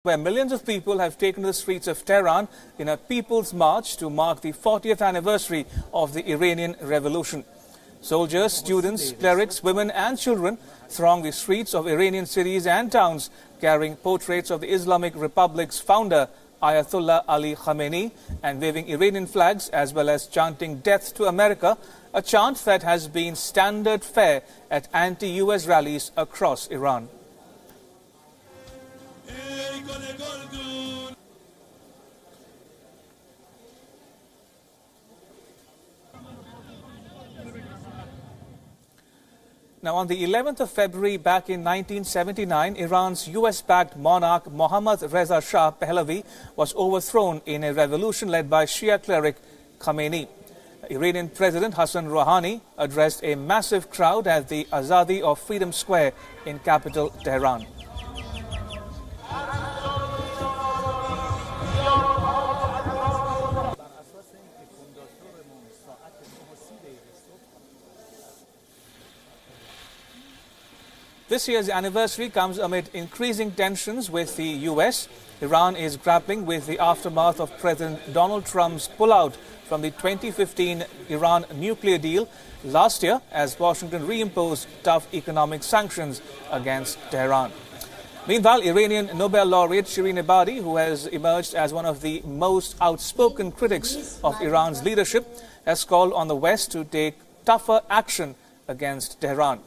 where millions of people have taken to the streets of Tehran in a people's march to mark the 40th anniversary of the Iranian Revolution. Soldiers, students, clerics, women and children throng the streets of Iranian cities and towns carrying portraits of the Islamic Republic's founder, Ayatollah Ali Khamenei, and waving Iranian flags as well as chanting "Death to America," a chant that has been standard fare at anti-US rallies across Iran. Now, on the 11th of February back in 1979, Iran's US-backed monarch Mohammad Reza Shah Pahlavi was overthrown in a revolution led by Shia cleric Khamenei. Iranian President Hassan Rouhani addressed a massive crowd at the Azadi of Freedom Square in capital Tehran. This year's anniversary comes amid increasing tensions with the US. Iran is grappling with the aftermath of President Donald Trump's pullout from the 2015 Iran nuclear deal last year as Washington reimposed tough economic sanctions against Tehran. Meanwhile, Iranian Nobel laureate Shirin Ebadi, who has emerged as one of the most outspoken critics of Iran's leadership, has called on the West to take tougher action against Tehran.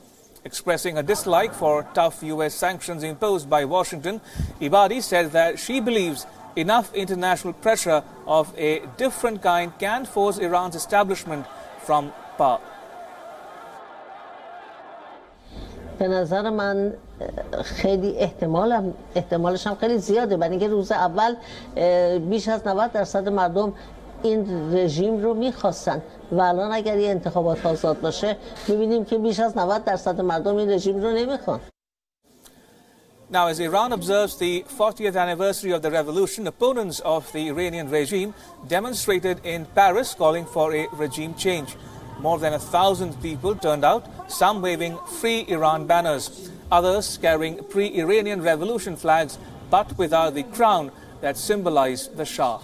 Expressing a dislike for tough US sanctions imposed by Washington, Ebadi said that she believes enough international pressure of a different kind can force Iran's establishment from power. به نظر من خیلی احتمالش هم خیلی زیاده، برای اینکه روز اول بیش از 90% مردم این رژیم رو میخواستن و الان اگر یه انتخابات آزاد باشه میبینیم که بیش از 90% مردم این رژیم رو نمیخوان. Now, as Iran observes the 40th anniversary of the revolution, opponents of the Iranian regime demonstrated in Paris calling for a regime change. More than 1,000 people turned out, some waving Free Iran banners, others carrying pre-Iranian revolution flags but without the crown that symbolized the Shah.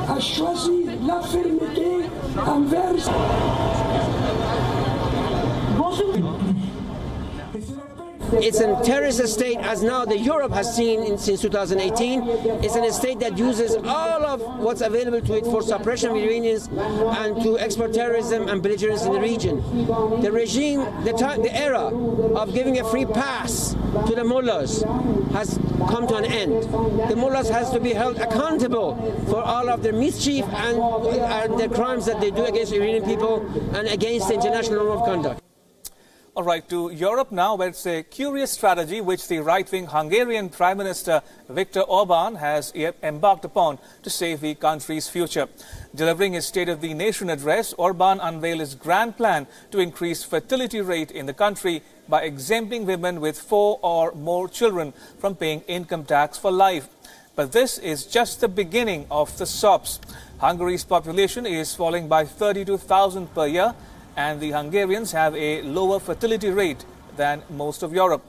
a choisi la fermeté envers. It's a terrorist state, as now the Europe has seen since 2018. It's a state that uses all of what's available to it for suppression of Iranians and to export terrorism and belligerence in the region. The regime, the era of giving a free pass to the mullahs has come to an end. The mullahs has to be held accountable for all of their mischief and the crimes that they do against Iranian people and against the international norm of conduct. All right, to Europe now, where it's a curious strategy which the right-wing Hungarian Prime Minister Viktor Orban has embarked upon to save the country's future. Delivering his State of the Nation address, Orban unveiled his grand plan to increase fertility rate in the country by exempting women with 4 or more children from paying income tax for life. But this is just the beginning of the sops. Hungary's population is falling by 32,000 per year, and the Hungarians have a lower fertility rate than most of Europe.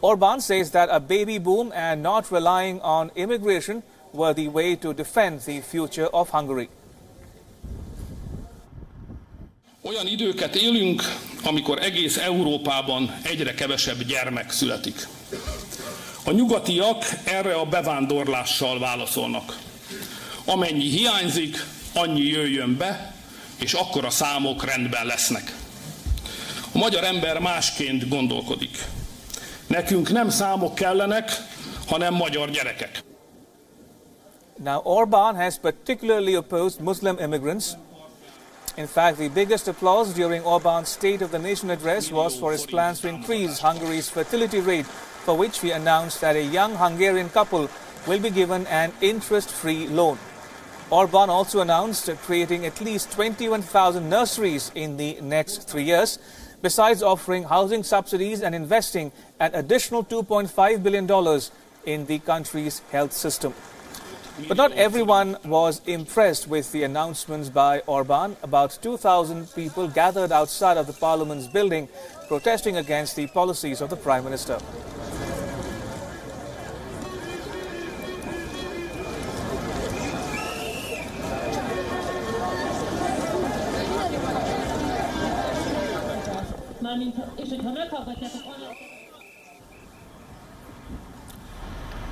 Orban says that a baby boom and not relying on immigration were the way to defend the future of Hungary. Olyan időket élünk, amikor egész Európában egyre kevesebb gyermek születik. A nyugatiak erre a bevándorlással válaszolnak. Amennyi hiányzik, annyi jöjjön be, és akkor a számok rendben lesznek. A magyar ember másként gondolkodik. Nekünk nem számok kellenek, hanem magyar gyerekek. Now, Orban has particularly opposed Muslim immigrants. In fact, the biggest applause during Orban's State of the Nation address was for his plans to increase Hungary's fertility rate, for which he announced that a young Hungarian couple will be given an interest-free loan. Orban also announced creating at least 21,000 nurseries in the next 3 years, besides offering housing subsidies and investing an additional $2.5 billion in the country's health system. But not everyone was impressed with the announcements by Orban. About 2,000 people gathered outside of the parliament's building, protesting against the policies of the Prime Minister.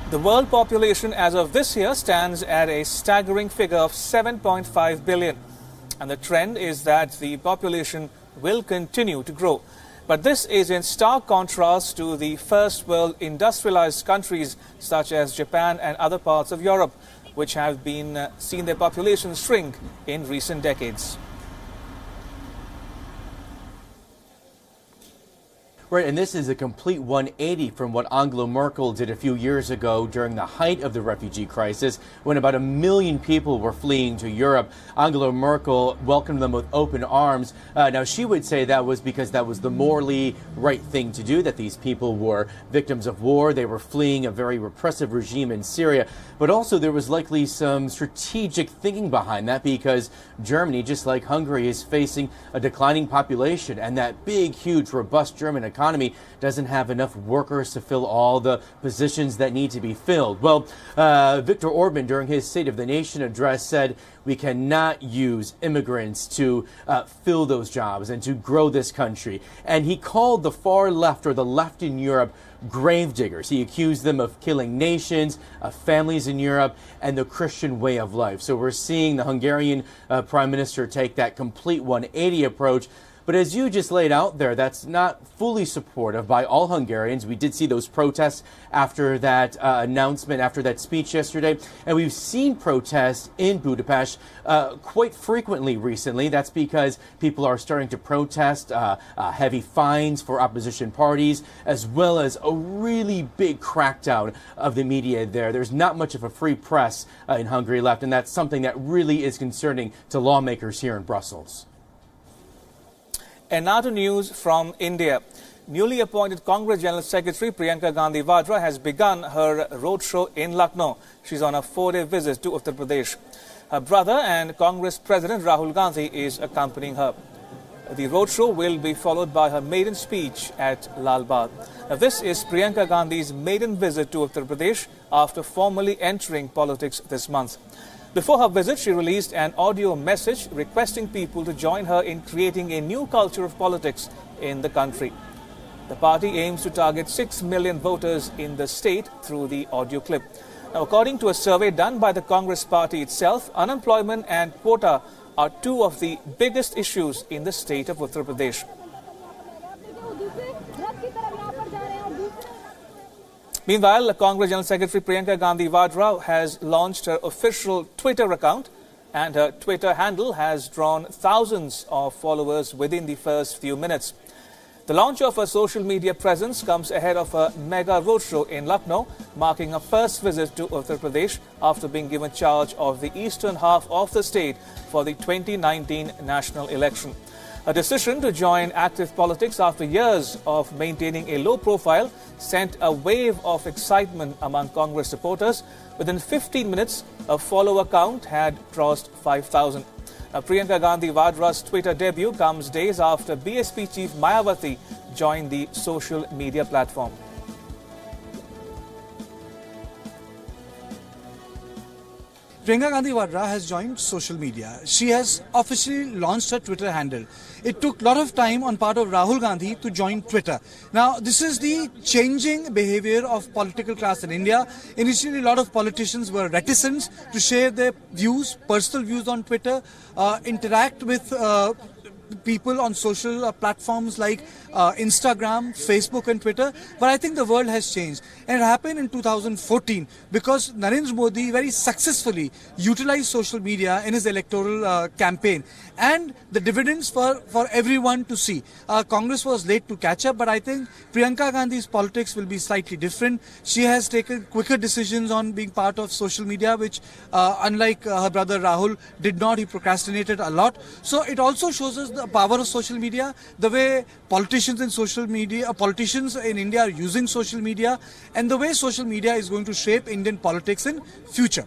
The world population as of this year stands at a staggering figure of 7.5 billion. And the trend is that the population will continue to grow. But this is in stark contrast to the first world industrialized countries such as Japan and other parts of Europe, which have been seen their populations shrink in recent decades. Right, and this is a complete 180 from what Angela Merkel did a few years ago during the height of the refugee crisis, when about 1 million people were fleeing to Europe. Angela Merkel welcomed them with open arms. Now, she would say that was because that was the morally right thing to do, that these people were victims of war. They were fleeing a very repressive regime in Syria. But also there was likely some strategic thinking behind that, because Germany, just like Hungary, is facing a declining population, and that big, huge, robust German economy doesn't have enough workers to fill all the positions that need to be filled. Well, Viktor Orban, during his State of the Nation address, said we cannot use immigrants to fill those jobs and to grow this country. And he called the far left, or the left in Europe, gravediggers. He accused them of killing nations, families in Europe, and the Christian way of life. So we're seeing the Hungarian Prime Minister take that complete 180 approach. But as you just laid out there, that's not fully supportive by all Hungarians. We did see those protests after that announcement, after that speech yesterday. And we've seen protests in Budapest quite frequently recently. That's because people are starting to protest heavy fines for opposition parties, as well as a really big crackdown of the media there. There's not much of a free press in Hungary left, and that's something that really is concerning to lawmakers here in Brussels. And now to news from India. Newly appointed Congress General Secretary Priyanka Gandhi Vadra has begun her roadshow in Lucknow. She's on a 4-day visit to Uttar Pradesh. Her brother and Congress President Rahul Gandhi is accompanying her. The roadshow will be followed by her maiden speech at Lal Bagh. Now, this is Priyanka Gandhi's maiden visit to Uttar Pradesh after formally entering politics this month. Before her visit, she released an audio message requesting people to join her in creating a new culture of politics in the country. The party aims to target 6 million voters in the state through the audio clip. Now, according to a survey done by the Congress party itself, unemployment and quota are two of the biggest issues in the state of Uttar Pradesh. Meanwhile, Congress General Secretary Priyanka Gandhi Vadra has launched her official Twitter account, and her Twitter handle has drawn thousands of followers within the first few minutes. The launch of her social media presence comes ahead of a mega roadshow in Lucknow, marking her first visit to Uttar Pradesh after being given charge of the eastern half of the state for the 2019 national election. A decision to join active politics after years of maintaining a low profile sent a wave of excitement among Congress supporters. Within 15 minutes, a follower count had crossed 5,000. Priyanka Gandhi Vadra's Twitter debut comes days after BSP chief Mayawati joined the social media platform. Priyanka Gandhi Vadra has joined social media. She has officially launched her Twitter handle. It took a lot of time on part of Rahul Gandhi to join Twitter. Now, this is the changing behavior of political class in India. Initially, a lot of politicians were reticent to share their views, personal views on Twitter, interact with people on social platforms like Instagram, Facebook and Twitter. But I think the world has changed. And it happened in 2014 because Narendra Modi very successfully utilized social media in his electoral campaign. And the dividends for everyone to see. Congress was late to catch up, but I think Priyanka Gandhi's politics will be slightly different. She has taken quicker decisions on being part of social media, which unlike her brother Rahul did not. He procrastinated a lot. So it also shows us the power of social media, the way politicians in India are using social media, and the way social media is going to shape Indian politics in future.